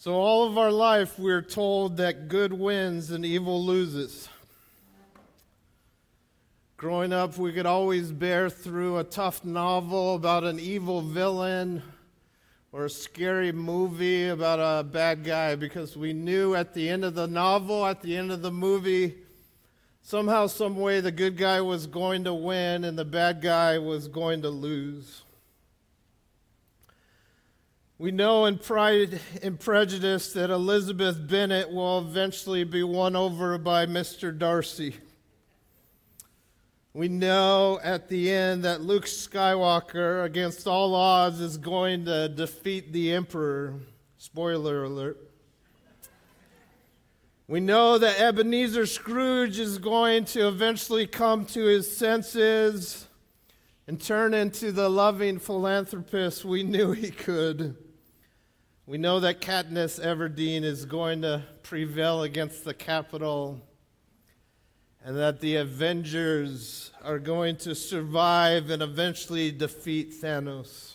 So all of our life, we're told that good wins and evil loses. Growing up, we could always bear through a tough novel about an evil villain or a scary movie about a bad guy because we knew at the end of the novel, at the end of the movie, somehow, some way, the good guy was going to win and the bad guy was going to lose. We know in Pride and Prejudice that Elizabeth Bennet will eventually be won over by Mr. Darcy. We know at the end that Luke Skywalker, against all odds, is going to defeat the Emperor. Spoiler alert. We know that Ebenezer Scrooge is going to eventually come to his senses and turn into the loving philanthropist we knew he could. We know that Katniss Everdeen is going to prevail against the Capitol and that the Avengers are going to survive and eventually defeat Thanos.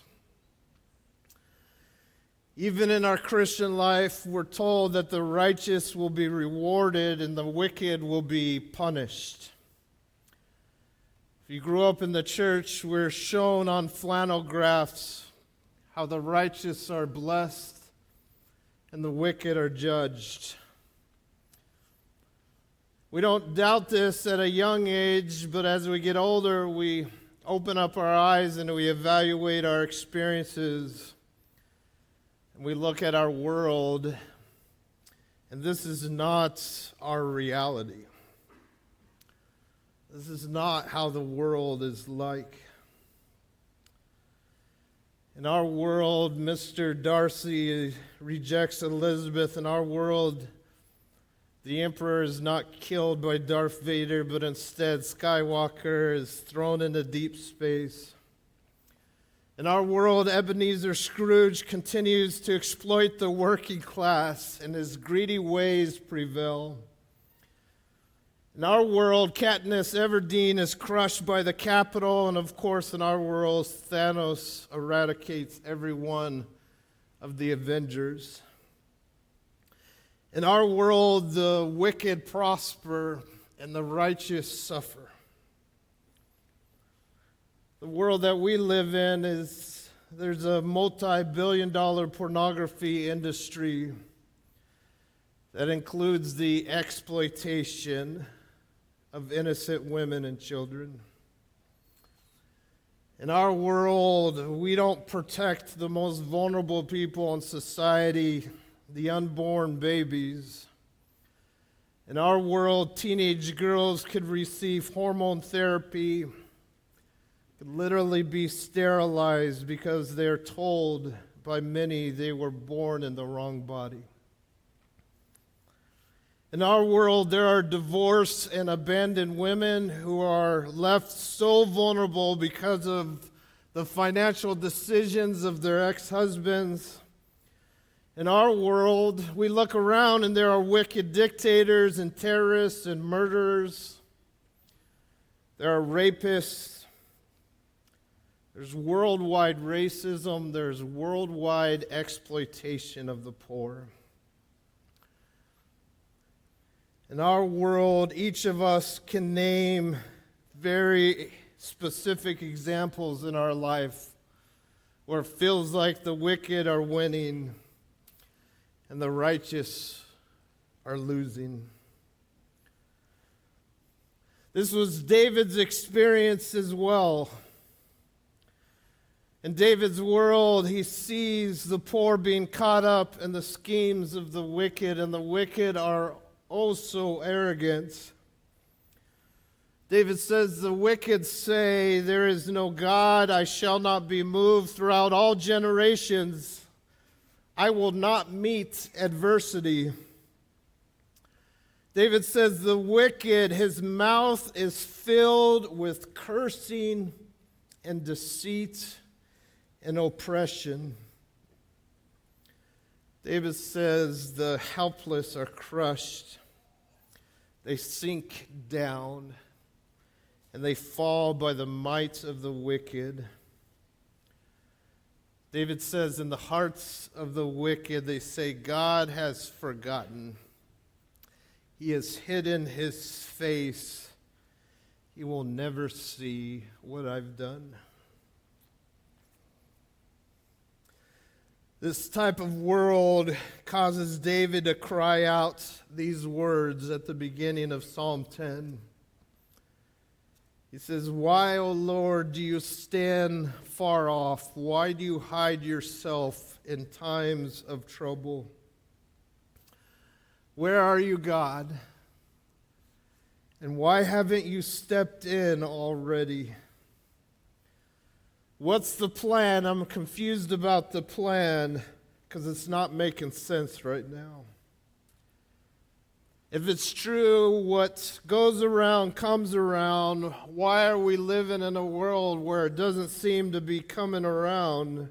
Even in our Christian life, we're told that the righteous will be rewarded and the wicked will be punished. If you grew up in the church, we're shown on flannel graphs how the righteous are blessed and the wicked are judged. We don't doubt this at a young age, but as we get older, we open up our eyes and we evaluate our experiences. And we look at our world, and this is not our reality. This is not how the world is like. In our world, Mr. Darcy rejects Elizabeth. In our world, the Emperor is not killed by Darth Vader, but instead Skywalker is thrown into deep space. In our world, Ebenezer Scrooge continues to exploit the working class, and his greedy ways prevail. In our world, Katniss Everdeen is crushed by the Capitol, and of course, in our world, Thanos eradicates every one of the Avengers. In our world, the wicked prosper and the righteous suffer. The world that we live in there's a multi-billion-dollar pornography industry that includes the exploitation of innocent women and children. In our world, we don't protect the most vulnerable people in society, the unborn babies. In our world, teenage girls could receive hormone therapy, could literally be sterilized because they're told by many they were born in the wrong body. In our world, there are divorced and abandoned women who are left so vulnerable because of the financial decisions of their ex-husbands. In our world, we look around and there are wicked dictators and terrorists and murderers. There are rapists. There's worldwide racism. There's worldwide exploitation of the poor. In our world, each of us can name very specific examples in our life where it feels like the wicked are winning and the righteous are losing. This was David's experience as well. In David's world, he sees the poor being caught up in the schemes of the wicked, and the wicked are oh so arrogant. David says, the wicked say, there is no God, I shall not be moved. Throughout all generations, I will not meet adversity. David says, the wicked, his mouth is filled with cursing and deceit and oppression. David says, the helpless are crushed. They sink down, and they fall by the might of the wicked. David says, in the hearts of the wicked, they say, God has forgotten. He has hidden his face. He will never see what I've done. This type of world causes David to cry out these words at the beginning of Psalm 10. He says, why, O Lord, do you stand far off? Why do you hide yourself in times of trouble? Where are you, God? And why haven't you stepped in already? What's the plan? I'm confused about the plan because it's not making sense right now. If it's true, what goes around comes around. Why are we living in a world where it doesn't seem to be coming around?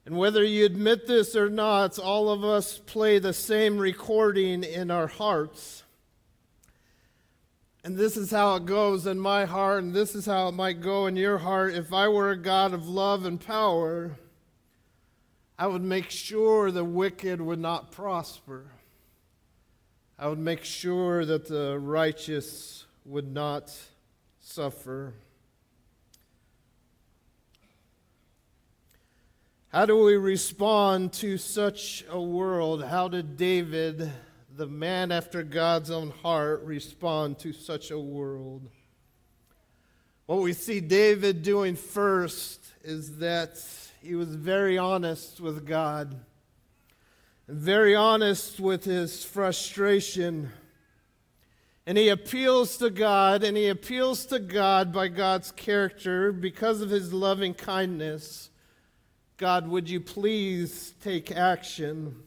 And whether you admit this or not, all of us play the same recording in our hearts. And this is how it goes in my heart, and this is how it might go in your heart. If I were a God of love and power, I would make sure the wicked would not prosper. I would make sure that the righteous would not suffer. How do we respond to such a world? How did David, the man after God's own heart, respond to such a world? What we see David doing first is that he was very honest with God, and very honest with his frustration. And he appeals to God, and he appeals to God by God's character because of his loving kindness. God, would you please take action?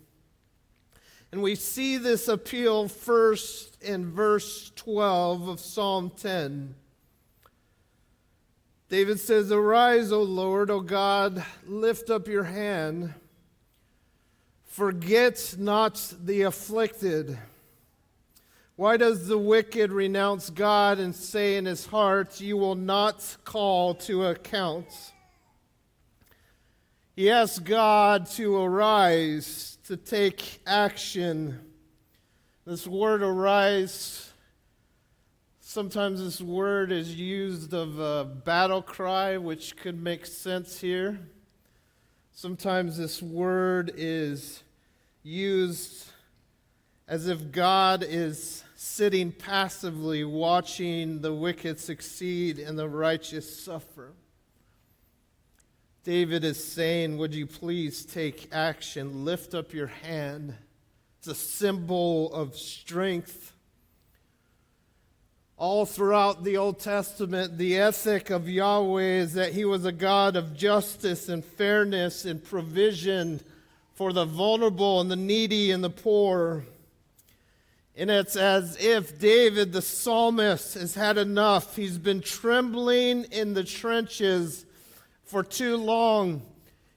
And we see this appeal first in verse 12 of Psalm 10. David says, arise, O Lord, O God, lift up your hand. Forget not the afflicted. Why does the wicked renounce God and say in his heart, you will not call to account? He asks God to arise, to take action. This word arise, sometimes this word is used of a battle cry, which could make sense here. Sometimes this word is used as if God is sitting passively watching the wicked succeed and the righteous suffer. David is saying, would you please take action, lift up your hand. It's a symbol of strength. All throughout the Old Testament, the ethic of Yahweh is that he was a God of justice and fairness and provision for the vulnerable and the needy and the poor. And it's as if David, the psalmist, has had enough. He's been trembling in the trenches for too long.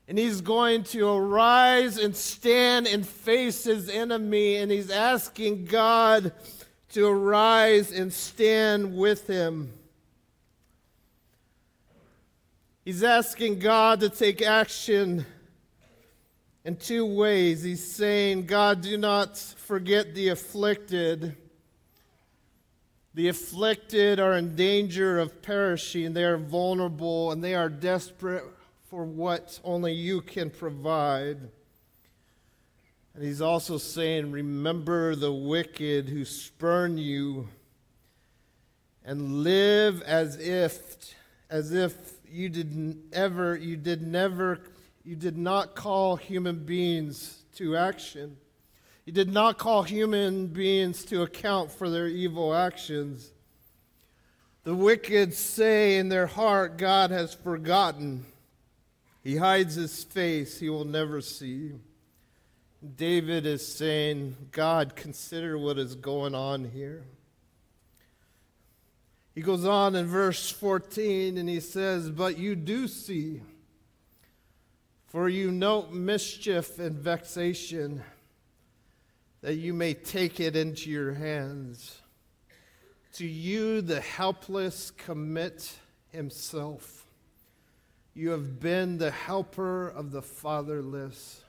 And he's going to arise and stand and face his enemy. And he's asking God to arise and stand with him. He's asking God to take action in two ways. He's saying, God, do not forget the afflicted. The afflicted are in danger of perishing. They are vulnerable and they are desperate for what only you can provide. And he's also saying, remember the wicked who spurn you and live as if you did not call human beings to action. You did not call human beings to account for their evil actions. The wicked say in their heart, God has forgotten. He hides his face, he will never see. David is saying, God, consider what is going on here. He goes on in verse 14 and he says, but you do see, for you note mischief and vexation, that you may take it into your hands. To you the helpless commit himself. You have been the helper of the fatherless.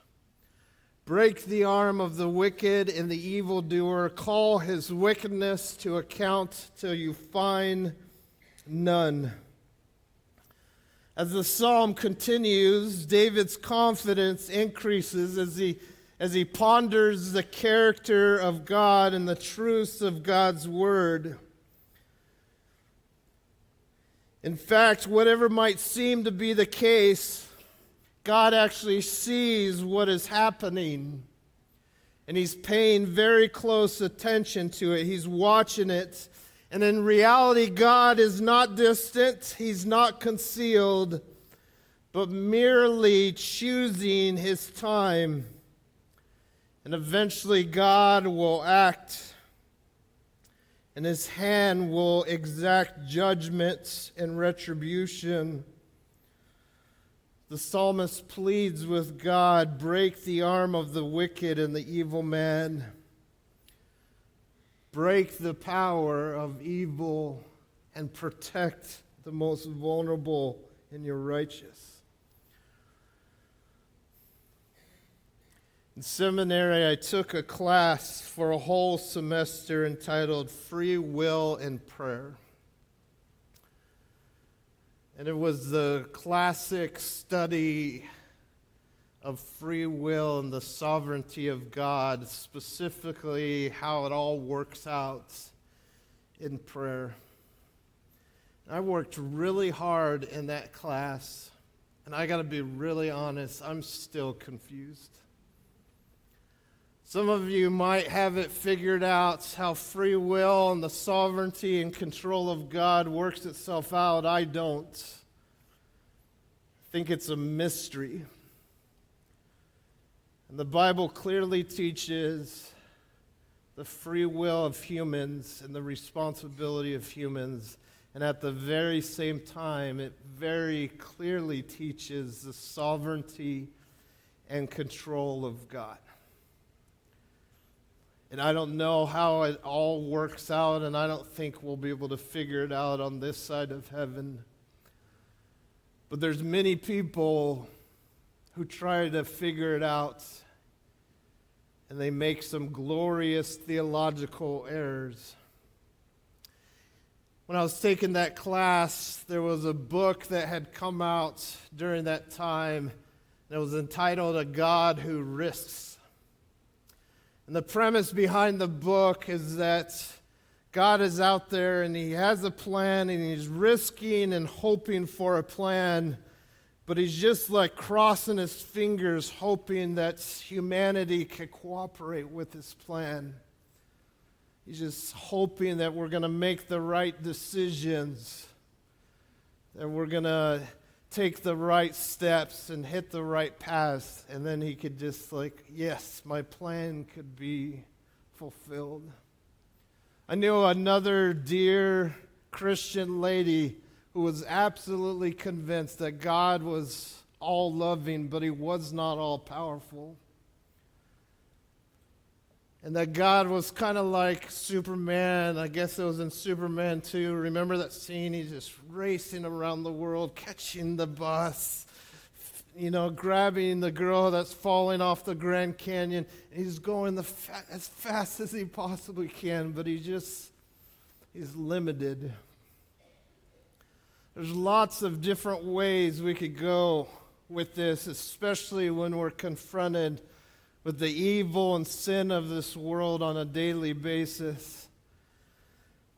Break the arm of the wicked and the evildoer. Call his wickedness to account till you find none. As the psalm continues, David's confidence increases as he ponders the character of God and the truths of God's word. In fact, whatever might seem to be the case, God actually sees what is happening, and he's paying very close attention to it. He's watching it. And in reality, God is not distant. He's not concealed, but merely choosing his time. And eventually God will act, and his hand will exact judgments and retribution. The psalmist pleads with God, break the arm of the wicked and the evil man. Break the power of evil and protect the most vulnerable and your righteous. In seminary, I took a class for a whole semester entitled Free Will and Prayer. And it was the classic study of free will and the sovereignty of God, specifically how it all works out in prayer. I worked really hard in that class, and I got to be really honest, I'm still confused. Some of you might have it figured out how free will and the sovereignty and control of God works itself out. I don't. I think it's a mystery. And the Bible clearly teaches the free will of humans and the responsibility of humans. And at the very same time, it very clearly teaches the sovereignty and control of God. And I don't know how it all works out, and I don't think we'll be able to figure it out on this side of heaven. But there's many people who try to figure it out, and they make some glorious theological errors. When I was taking that class, there was a book that had come out during that time, and it was entitled A God Who Risks. And the premise behind the book is that God is out there and he has a plan and he's risking and hoping for a plan, but he's just like crossing his fingers hoping that humanity can cooperate with his plan. He's just hoping that we're going to make the right decisions, that we're going to take the right steps and hit the right path, and then he could just yes, my plan could be fulfilled. I knew another dear Christian lady who was absolutely convinced that God was all-loving, but he was not all-powerful. And that God was kind of like Superman. I guess it was in Superman 2. Remember that scene? He's just racing around the world, catching the bus, grabbing the girl that's falling off the Grand Canyon. He's going as fast as he possibly can, but he's limited. There's lots of different ways we could go with this, especially when we're confronted with the evil and sin of this world on a daily basis.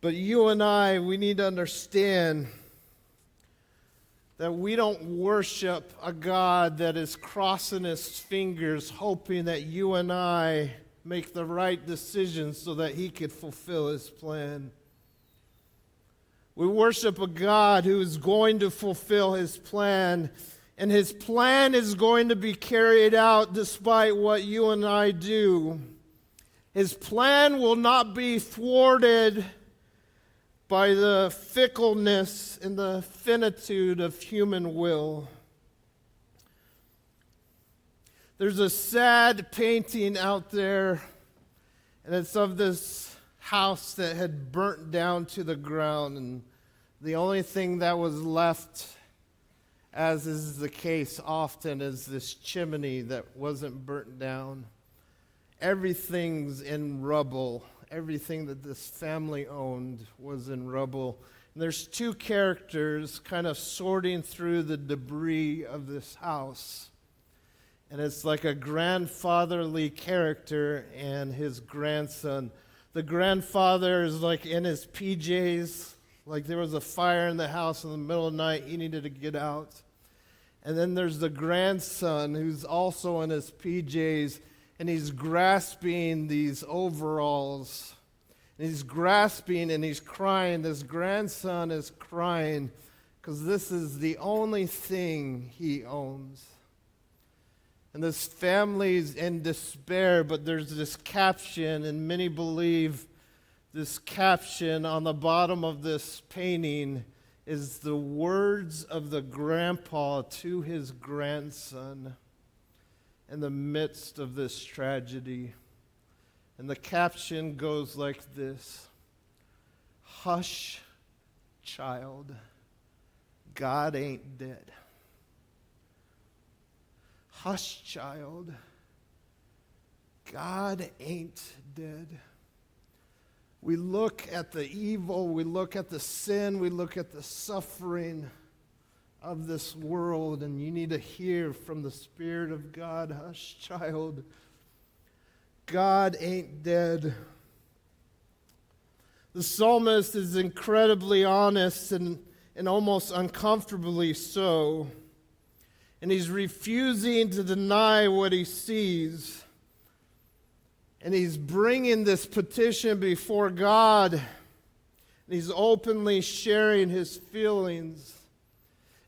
But you and I, we need to understand that we don't worship a God that is crossing his fingers, hoping that you and I make the right decisions so that he could fulfill his plan. We worship a God who is going to fulfill his plan, and his plan is going to be carried out despite what you and I do. His plan will not be thwarted by the fickleness and the finitude of human will. There's a sad painting out there, and it's of this house that had burnt down to the ground, and the only thing that was left as is the case often, is this chimney that wasn't burnt down. Everything's in rubble. Everything that this family owned was in rubble. And there's two characters kind of sorting through the debris of this house. And it's like a grandfatherly character and his grandson. The grandfather is like in his PJs, like there was a fire in the house in the middle of the night, he needed to get out. And then there's the grandson who's also in his PJs, and he's grasping these overalls. And he's grasping and he's crying. This grandson is crying because this is the only thing he owns. And this family's in despair, but there's this caption, and many believe this caption on the bottom of this painting is the words of the grandpa to his grandson in the midst of this tragedy. And the caption goes like this: "Hush, child, God ain't dead. Hush, child, God ain't dead." We look at the evil, we look at the sin, we look at the suffering of this world, and you need to hear from the Spirit of God: hush, child, God ain't dead. The psalmist is incredibly honest and almost uncomfortably so. And he's refusing to deny what he sees. And he's bringing this petition before God. And he's openly sharing his feelings.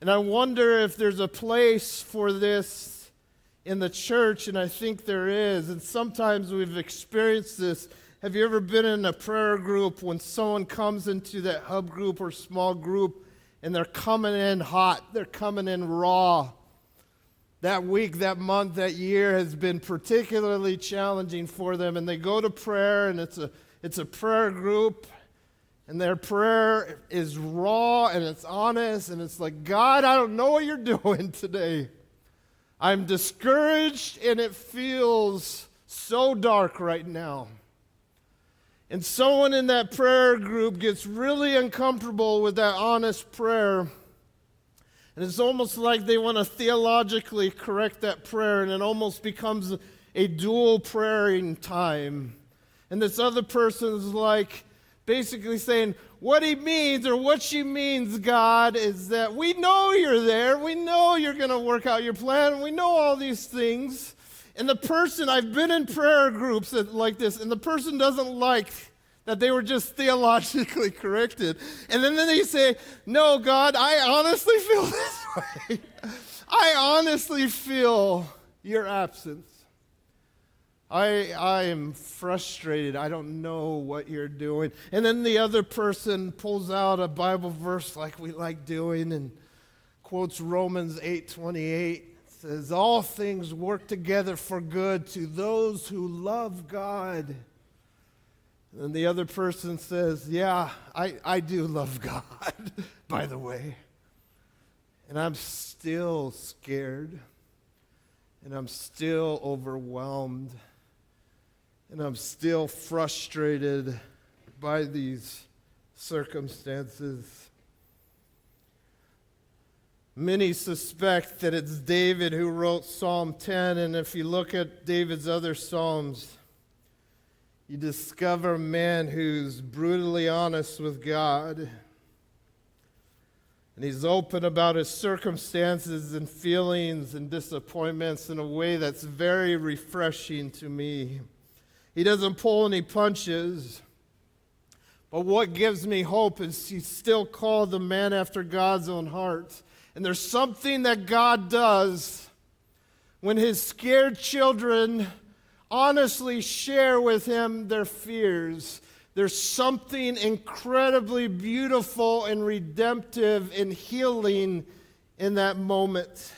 And I wonder if there's a place for this in the church, and I think there is. And sometimes we've experienced this. Have you ever been in a prayer group when someone comes into that hub group or small group and they're coming in hot, they're coming in raw? That week, that month, that year has been particularly challenging for them, and they go to prayer, and it's a prayer group, and their prayer is raw and it's honest, and it's like, God, I don't know what you're doing today. I'm discouraged, and it feels so dark right now. And someone in that prayer group gets really uncomfortable with that honest prayer. And it's almost like they want to theologically correct that prayer, and it almost becomes a dual praying time. And this other person's like basically saying, what he means or what she means, God, is that we know you're there. We know you're going to work out your plan. We know all these things. And the person, I've been in prayer groups like this, and the person doesn't like that they were just theologically corrected. And then they say, no, God, I honestly feel this way. I honestly feel your absence. I am frustrated. I don't know what you're doing. And then the other person pulls out a Bible verse like we like doing and quotes Romans 8:28. Says, all things work together for good to those who love God. And the other person says, yeah, I do love God, by the way. And I'm still scared. And I'm still overwhelmed. And I'm still frustrated by these circumstances. Many suspect that it's David who wrote Psalm 10, and if you look at David's other Psalms, you discover a man who's brutally honest with God. And he's open about his circumstances and feelings and disappointments in a way that's very refreshing to me. He doesn't pull any punches. But what gives me hope is he's still called the man after God's own heart. And there's something that God does when his scared children honestly share with him their fears. There's something incredibly beautiful and redemptive and healing in that moment.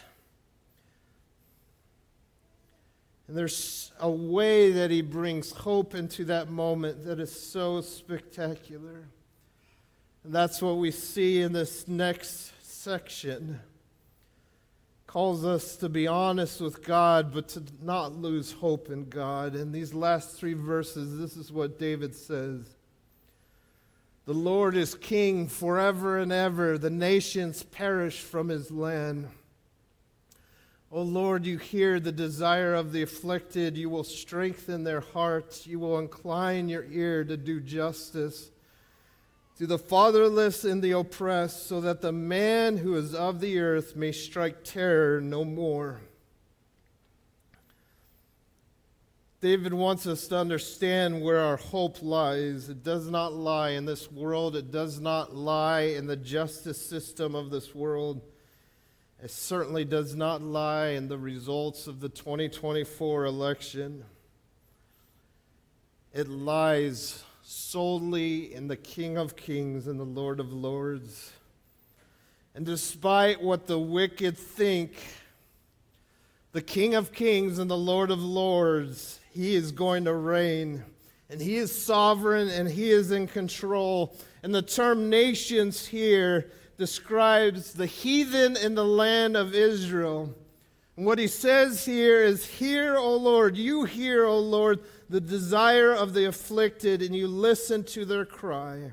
And there's a way that he brings hope into that moment that is so spectacular. And that's what we see in this next section. calls us to be honest with God, but to not lose hope in God. In these last 3 verses, this is what David says. The Lord is king forever and ever. The nations perish from his land. O Lord, you hear the desire of the afflicted. You will strengthen their hearts. You will incline your ear to do justice to the fatherless and the oppressed, so that the man who is of the earth may strike terror no more. David wants us to understand where our hope lies. It does not lie in this world. It does not lie in the justice system of this world. It certainly does not lie in the results of the 2024 election. It lies solely in the King of Kings and the Lord of Lords. And despite what the wicked think, the King of Kings and the Lord of Lords, he is going to reign. And he is sovereign and he is in control. And the term nations here describes the heathen in the land of Israel. And what he says here is, hear, O Lord, you hear, O Lord, the desire of the afflicted, and you listen to their cry.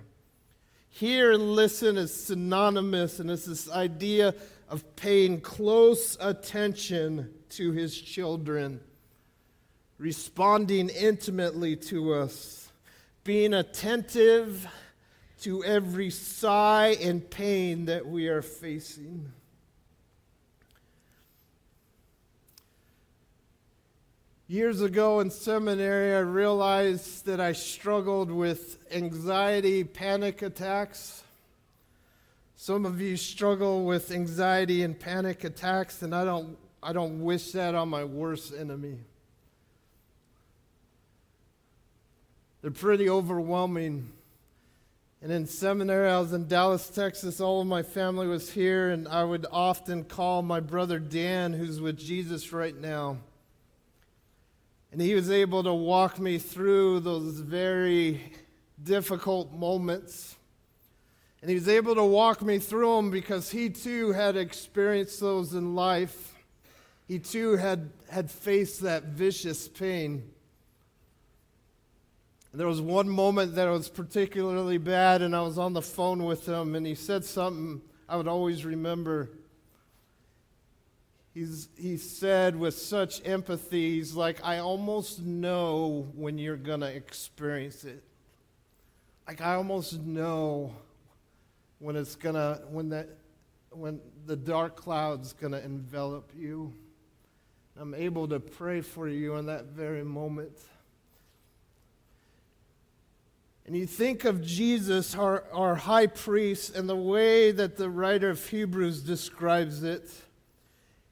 Hear and listen is synonymous, and it's this idea of paying close attention to his children, responding intimately to us, being attentive to every sigh and pain that we are facing. Years ago in seminary, I realized that I struggled with anxiety, panic attacks. Some of you struggle with anxiety and panic attacks, and I don't wish that on my worst enemy. They're pretty overwhelming. And in seminary, I was in Dallas, Texas. All of my family was here, and I would often call my brother Dan, who's with Jesus right now. And he was able to walk me through those very difficult moments. And he was able to walk me through them because he too had experienced those in life. He too had faced that vicious pain. And there was one moment that was particularly bad, and I was on the phone with him, and he said something I would always remember. He said with such empathy, he's like, I almost know when you're going to experience it. Like, I almost know when the dark cloud's going to envelop you. I'm able to pray for you in that very moment. And you think of Jesus, our high priest, and the way that the writer of Hebrews describes it.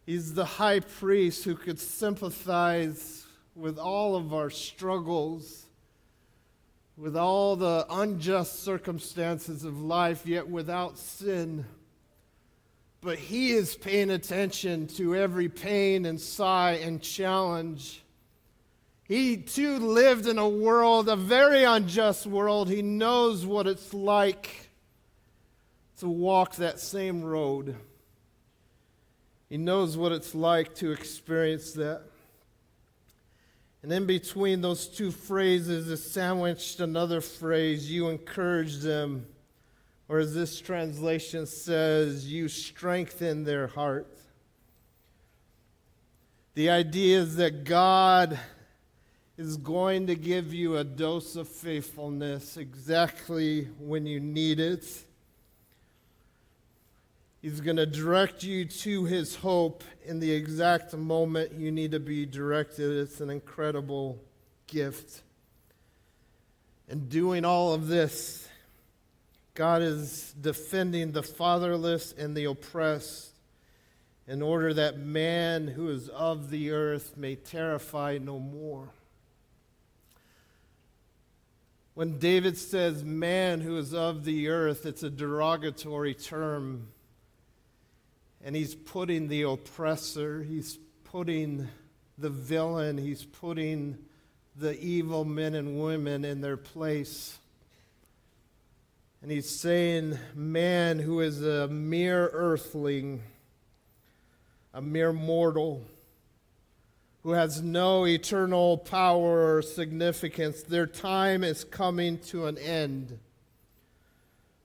He's the high priest who could sympathize with all of our struggles, with all the unjust circumstances of life, yet without sin. But he is paying attention to every pain and sigh and challenge. He too lived in a world, a very unjust world. He knows what it's like to walk that same road. He knows what it's like to experience that. And in between those two phrases is sandwiched another phrase, you encourage them. Or as this translation says, you strengthen their heart. The idea is that God is going to give you a dose of faithfulness exactly when you need it. He's going to direct you to his hope in the exact moment you need to be directed. It's an incredible gift. And doing all of this, God is defending the fatherless and the oppressed in order that man who is of the earth may terrify no more. When David says man who is of the earth, it's a derogatory term. And he's putting the oppressor, he's putting the villain, he's putting the evil men and women in their place. And he's saying man who is a mere earthling, a mere mortal who has no eternal power or significance. Their time is coming to an end.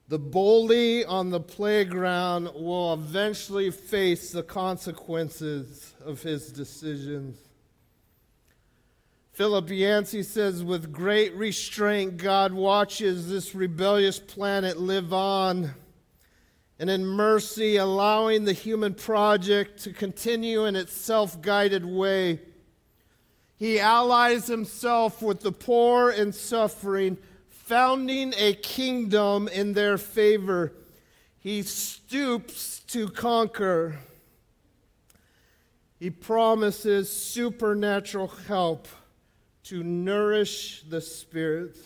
The bully on the playground will eventually face the consequences of his decisions. Philip Yancey says, with great restraint, God watches this rebellious planet live on, and in mercy, allowing the human project to continue in its self-guided way. He allies himself with the poor and suffering, founding a kingdom in their favor. He stoops to conquer. He promises supernatural help to nourish the spirit.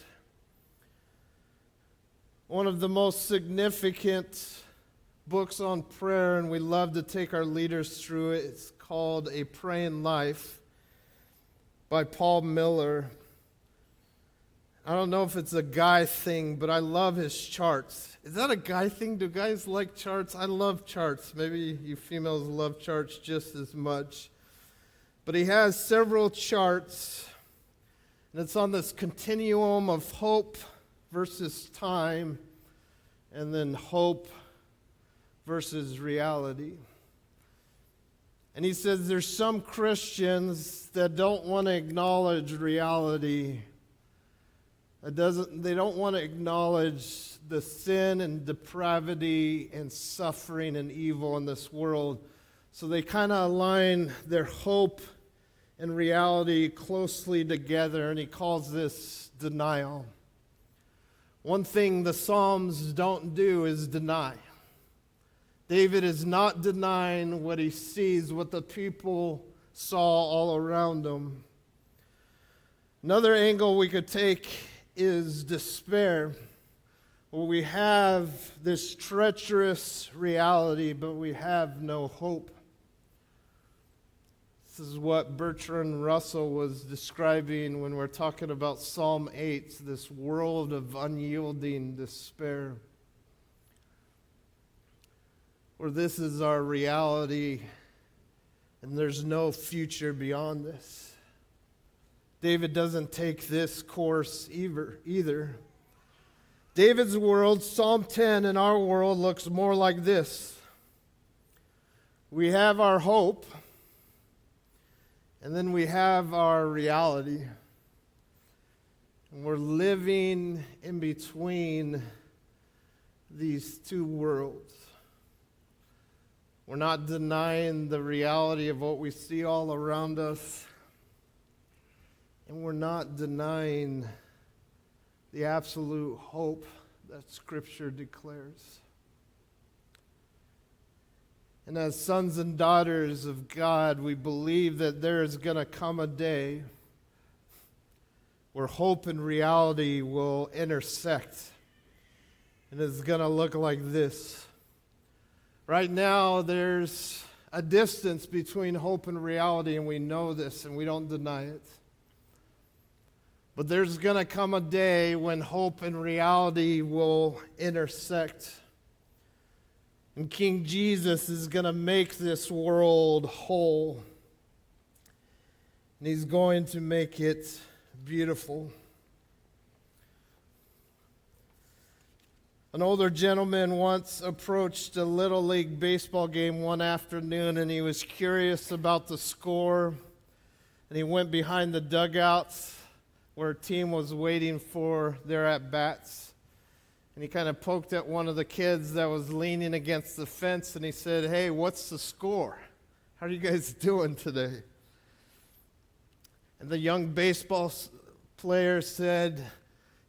One of the most significant books on prayer, and we love to take our leaders through it. It's called A Praying Life by Paul Miller. I don't know if it's a guy thing, but I love his charts. Is that a guy thing? Do guys like charts? I love charts. Maybe you females love charts just as much. But he has several charts, and it's on this continuum of hope versus time, and then hope versus reality. And he says there's some Christians that don't want to acknowledge reality. They don't want to acknowledge the sin and depravity and suffering and evil in this world. So they kind of align their hope and reality closely together, and he calls this denial. One thing the Psalms don't do is deny. David is not denying what he sees, what the people saw all around him. Another angle we could take is despair, where we have this treacherous reality, but we have no hope. This is what Bertrand Russell was describing when we're talking about Psalm 8, this world of unyielding despair, where this is our reality and there's no future beyond this. David doesn't take this course either. David's world, Psalm 10, in our world looks more like this. We have our hope, and then we have our reality. And we're living in between these two worlds. We're not denying the reality of what we see all around us. And we're not denying the absolute hope that Scripture declares. And as sons and daughters of God, we believe that there is going to come a day where hope and reality will intersect. And it's going to look like this. Right now, there's a distance between hope and reality, and we know this, and we don't deny it. But there's going to come a day when hope and reality will intersect. And King Jesus is going to make this world whole. And he's going to make it beautiful. An older gentleman once approached a Little League baseball game one afternoon, and he was curious about the score. And he went behind the dugouts where a team was waiting for their at-bats. And he kind of poked at one of the kids that was leaning against the fence, and he said, "Hey, what's the score? How are you guys doing today?" And the young baseball player said,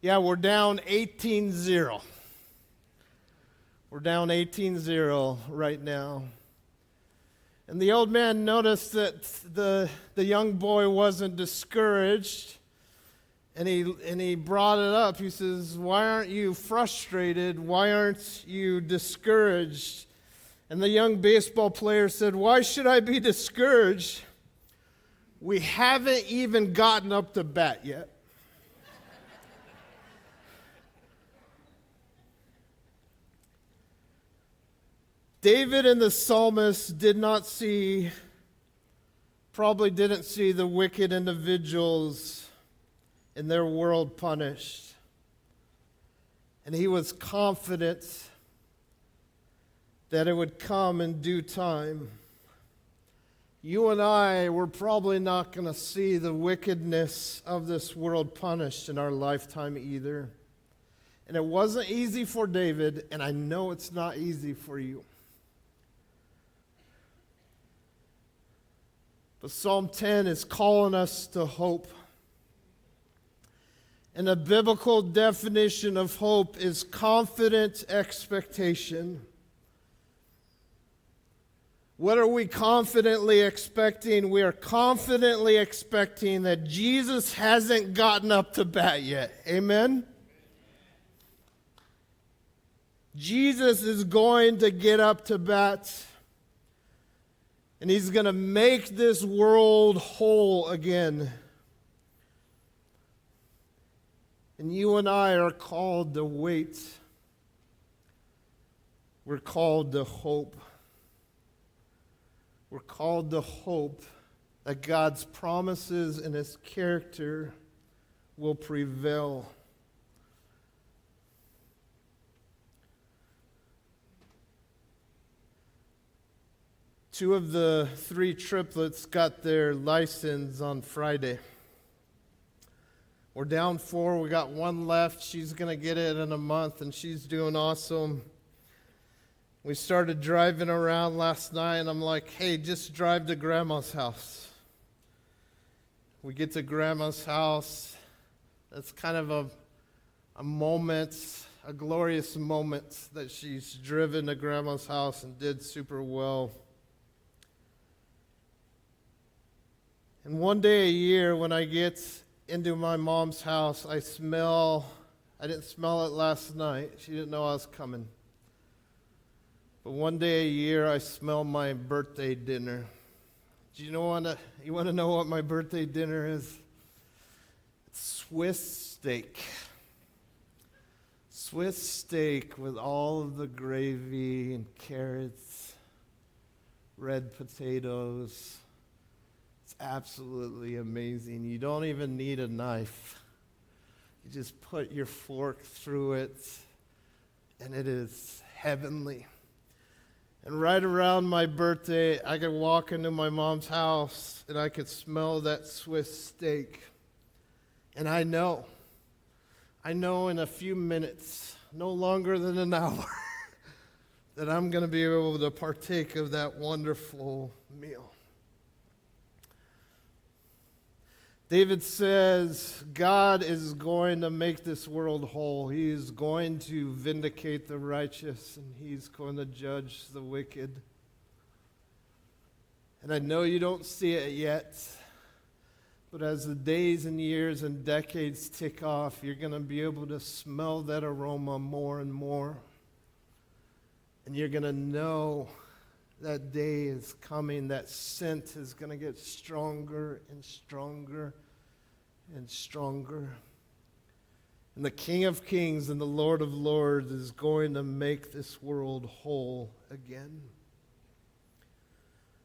"Yeah, we're down 18-0. We're down 18-0 right now." And the old man noticed that the young boy wasn't discouraged. And he brought it up. He says, "Why aren't you frustrated? Why aren't you discouraged?" And the young baseball player said, "Why should I be discouraged? We haven't even gotten up to bat yet." David and the psalmist probably didn't see the wicked individuals in their world punished. And he was confident that it would come in due time. You and I, we're probably not going to see the wickedness of this world punished in our lifetime either. And it wasn't easy for David, and I know it's not easy for you. But Psalm 10 is calling us to hope. And the biblical definition of hope is confident expectation. What are we confidently expecting? We are confidently expecting that Jesus hasn't gotten up to bat yet. Amen? Jesus is going to get up to bat, and he's going to make this world whole again. And you and I are called to wait. We're called to hope. We're called to hope that God's promises and his character will prevail. Two of the three triplets got their license on Friday. We're down 4. We got one left. She's going to get it in a month, and she's doing awesome. We started driving around last night, and I'm like, hey, just drive to Grandma's house. We get to Grandma's house. That's kind of a moment, a glorious moment that she's driven to Grandma's house and did super well. And one day a year when I get into my mom's house, I didn't smell it last night. She didn't know I was coming. But one day a year, I smell my birthday dinner. Do you want to know what my birthday dinner is? It's Swiss steak. Swiss steak with all of the gravy and carrots, red potatoes. It's absolutely amazing. You don't even need a knife. You just put your fork through it, and it is heavenly. And right around my birthday, I could walk into my mom's house, and I could smell that Swiss steak. And I know in a few minutes, no longer than an hour, that I'm going to be able to partake of that wonderful meal. David says God is going to make this world whole. He is going to vindicate the righteous, and he's going to judge the wicked. And I know you don't see it yet, but as the days and years and decades tick off, you're going to be able to smell that aroma more and more. And you're going to know that day is coming. That scent is going to get stronger and stronger and stronger. And the King of Kings and the Lord of Lords is going to make this world whole again.